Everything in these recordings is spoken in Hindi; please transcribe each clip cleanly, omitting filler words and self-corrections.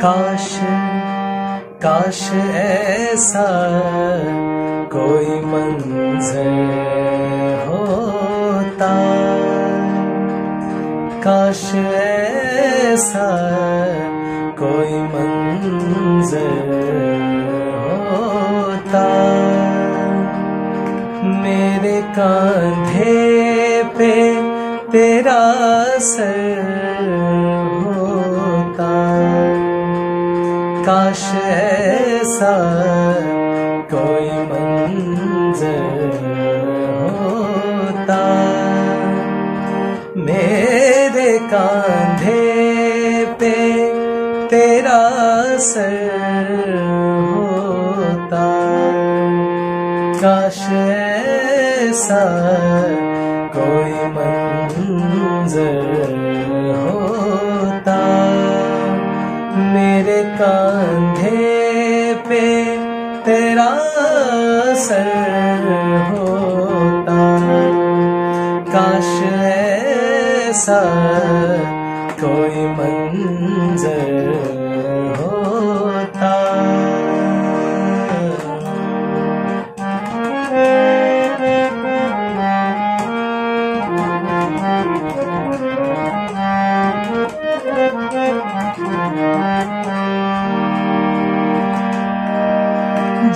काश काश ऐसा कोई मंज़र होता, काश ऐसा कोई मंज़र होता। मेरे कांधे पे तेरा सर होता, काश ऐसा कोई मंज़र होता। मेरे कांधे पे तेरा सर होता, काश ऐसा कोई मंज़र होता। मेरे कांधे पे तेरा सर होता, काश ऐसा कोई मंज़र होता।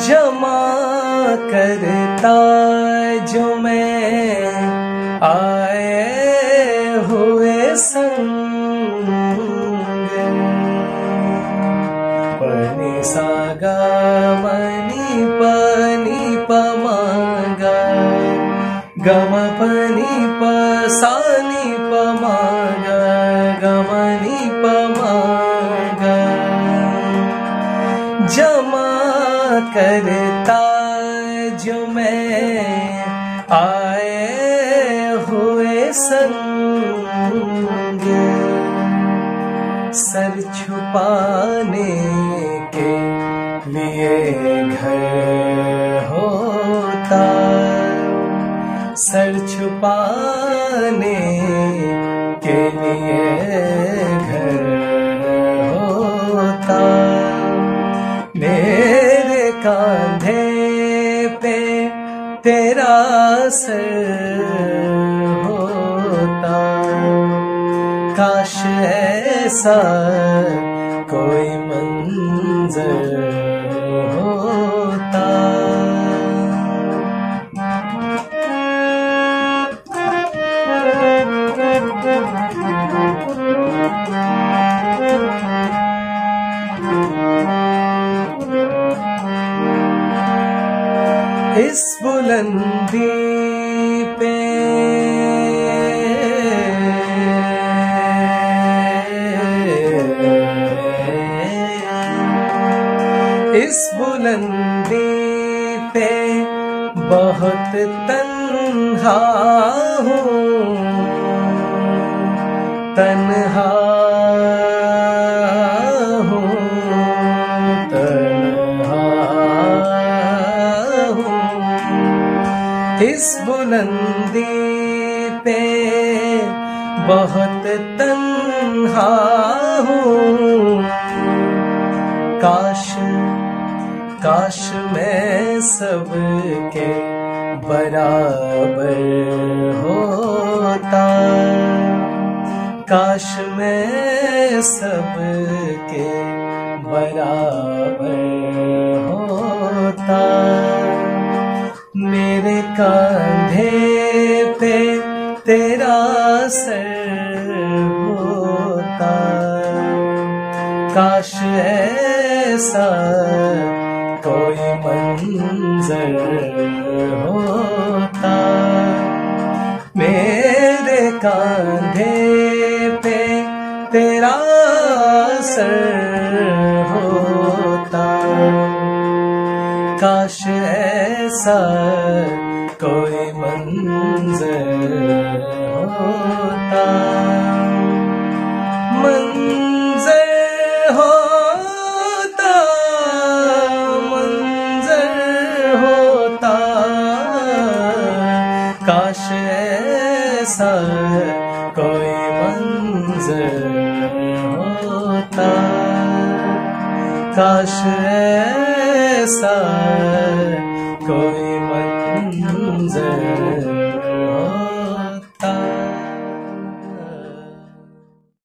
जमा करता जो मैं आए हुए संग, पनी सागा मनी पनी पमागा, गम पनी पसानी पमागा, गमनी पमागा। जमा करता जो मैं आए हुए संग, सर छुपाने के लिए घर होता, सर छुपाने के लिए घर होता। मेरे कांधे पे तेरा सर होता, काश ऐसा कोई मंज़र होता। इस बुलंदी पे इस बुलंदी पे बहुत तन्हा हूँ, तन्हा हूँ, इस बुलंदी पे बहुत तन्हा हूँ। काश काश मैं सबके बराबर होता, काश मैं सबके बराबर होता। मेरे कांधे पे तेरा सर होता, काश ऐसा कोई मंज़र होता। मेरे कांधे पे तेरा सर होता, काश ऐसा कोई मंज़र होता। मंज़र होता, मंज़र होता। काश ऐसा कोई मंज़र होता, काश ऐसा कोई मंज़र